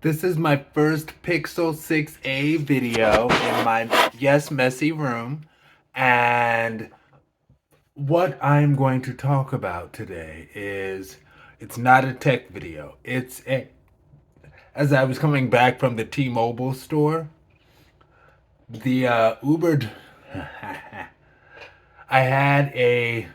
This is my first Pixel 6a video in my, yes, messy room. And what I'm going to talk about today is it's not a tech video. As I was coming back from the T-Mobile store, the Uber, I had a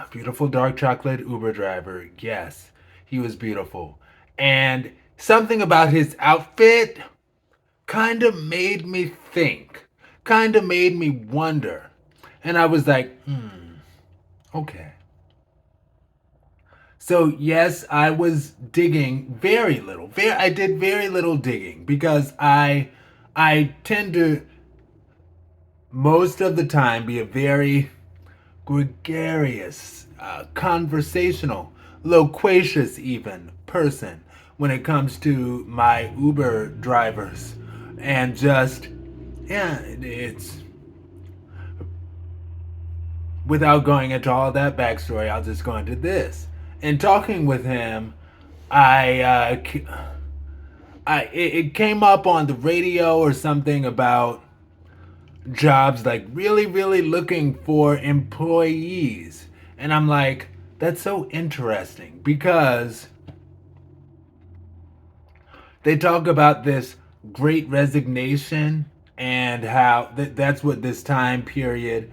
beautiful dark chocolate Uber driver. Yes, he was beautiful. And something about his outfit kind of made me think, kind of made me wonder. And I was like, okay. So, yes, I was digging very little. I did very little digging because I tend to most of the time be a very gregarious, conversational, loquacious even person when it comes to my Uber drivers. And just, yeah, it's without going into all that backstory, I'll just go into this. In talking with him, it came up on the radio or something about jobs like really, really looking for employees. And I'm like, that's so interesting because they talk about this great resignation and how that's what this time period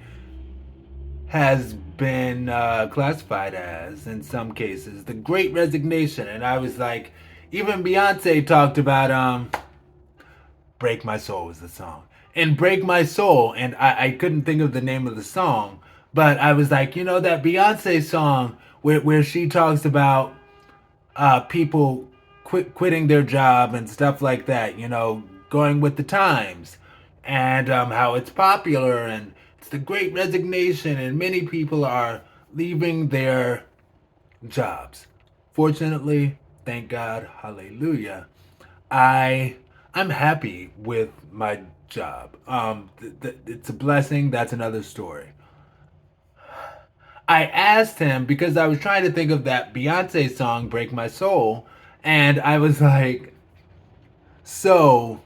has been classified as in some cases the great resignation. And I was like, even Beyonce talked about break my soul was the song, and break my soul, and I couldn't think of the name of the song, but I was like, that Beyonce song where she talks about people quitting their job and stuff like that, going with the times, and how it's popular and it's the great resignation, and many people are leaving their jobs. Fortunately, thank God, hallelujah, I I'm happy with my job. It's a blessing. That's another story. I asked him because I was trying to think of that Beyonce song, "Break My Soul," and I was like, so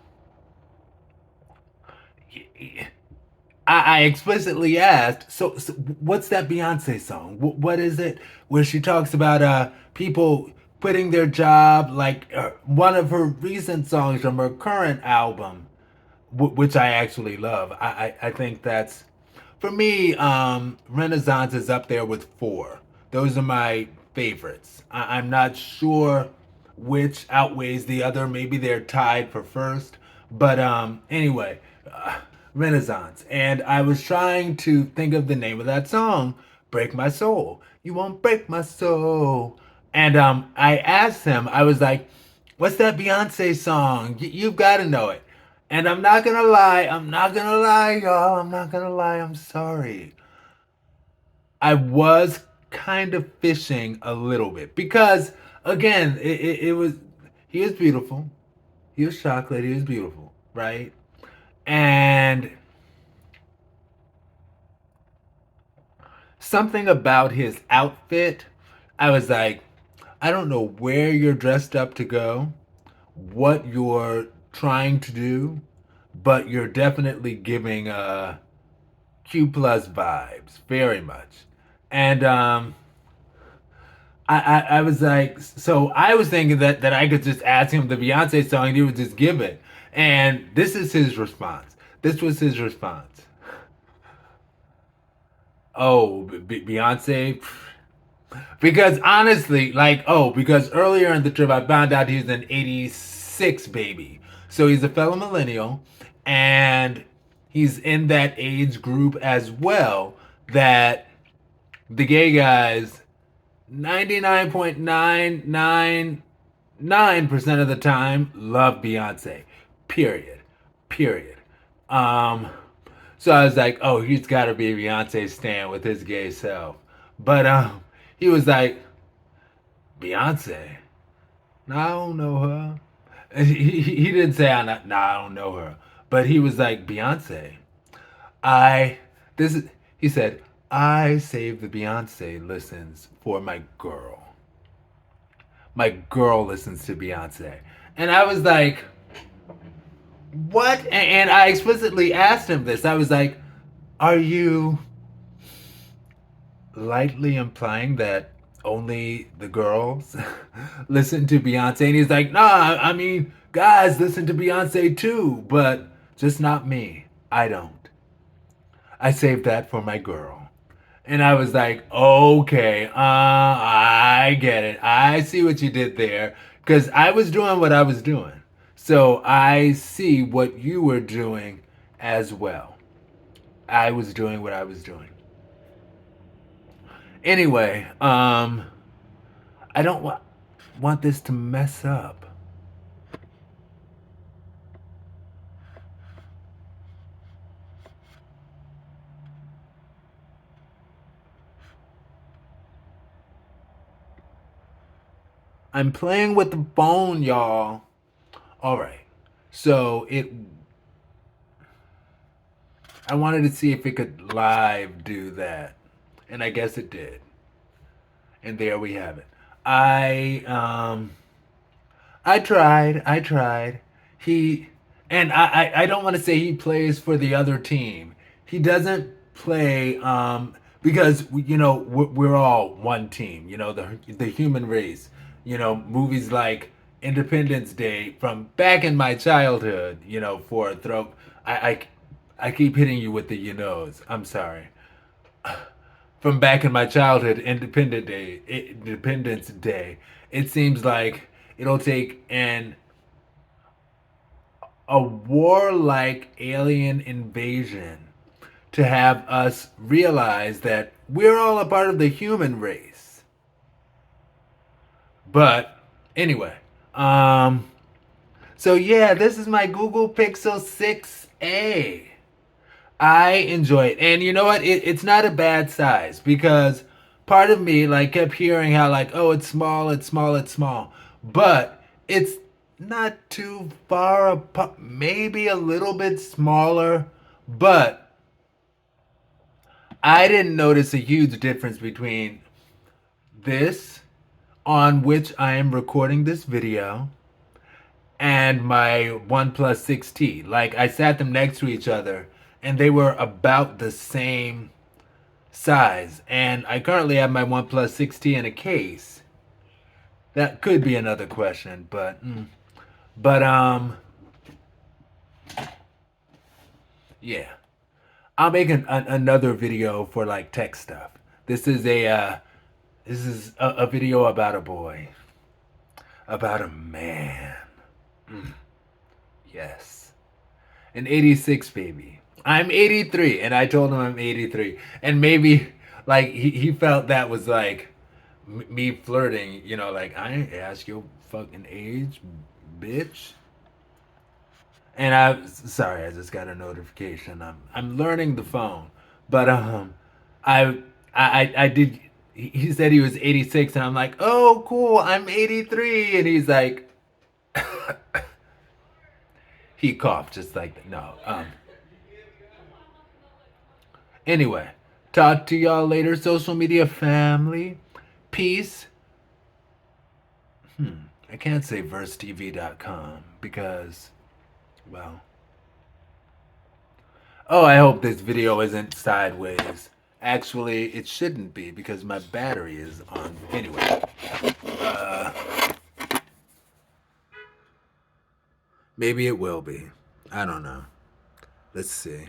I explicitly asked, so what's that Beyonce song? What is it where she talks about people quitting their job? Like one of her recent songs from her current album, which I actually love. I think that's for me. Renaissance is up there with four. Those are my favorites. I'm not sure which outweighs the other. Maybe they're tied for first. But anyway, Renaissance. And I was trying to think of the name of that song, "Break My Soul." You won't break my soul. And I asked him. I was like, "What's that Beyonce song? You've got to know it." And I'm not gonna lie. I'm not gonna lie, y'all. I'm not gonna lie. I'm sorry. I was kind of fishing a little bit because again, it was he was beautiful. He was chocolate. He was beautiful, right? And something about his outfit, I was like, I don't know where you're dressed up to go, what you're trying to do, but you're definitely giving Q plus vibes very much. And I was like, so I was thinking that I could just ask him the Beyonce song and he would just give it. And this is his response. This was his response. Oh, Beyonce. Because honestly, because earlier in the trip I found out he was an 86 baby. So he's a fellow millennial and he's in that age group as well that the gay guys 99.999% of the time love Beyonce. Period. Period. Um so I was like, oh, he's got to be a Beyonce stan with his gay self. But he was like, Beyonce? No, I don't know her. He didn't say, no, I don't know her. But he was like, Beyonce. I, this is, he said, I save the Beyonce listens for my girl. my girl listens to Beyonce. And I was like, what? And I explicitly asked him this. I was like, are you lightly implying that only the girls listen to Beyonce? And he's like, nah, I mean, guys listen to Beyonce too, but just not me. I don't. I saved that for my girl. And I was like, okay, I get it. I see what you did there. Because I was doing what I was doing. So I see what you were doing as well. I was doing what I was doing. Anyway, I don't want this to mess up. I'm playing with the phone, y'all. All right. So I wanted to see if it could live do that. And I guess it did. And there we have it. I tried. I tried. He and I don't want to say he plays for the other team. He doesn't play because we're all one team. You know, the human race. You know, movies like Independence Day from back in my childhood. You know, for a throw. I keep hitting you with the I'm sorry. From back in my childhood, Independence Day. It seems like it'll take a warlike alien invasion to have us realize that we're all a part of the human race. But anyway, so yeah, this is my Google Pixel 6a. I enjoy it. And you know what? It's not a bad size because part of me like kept hearing how like, oh, it's small, it's small, it's small. But it's not too far apart, maybe a little bit smaller, but I didn't notice a huge difference between this on which I am recording this video and my OnePlus 6T. Like I sat them next to each other and they were about the same size. And I currently have my OnePlus 6T in a case. That could be another question, but yeah. I'll make another video for like tech stuff. This is a video about a boy, about a man. Yes, an 86 baby. I'm 83, and I told him I'm 83, and maybe like he felt that was like me flirting. You know, like I ain't ask your fucking age, bitch. And sorry, I just got a notification. I'm learning the phone, but I I did. He said he was 86, and I'm like, oh, cool. I'm 83, and he's like, he coughed just like no. Anyway, talk to y'all later, social media family. Peace. I can't say versetv.com because, well. Oh, I hope this video isn't sideways. Actually, it shouldn't be because my battery is on. Anyway, uh, maybe it will be. I don't know. Let's see.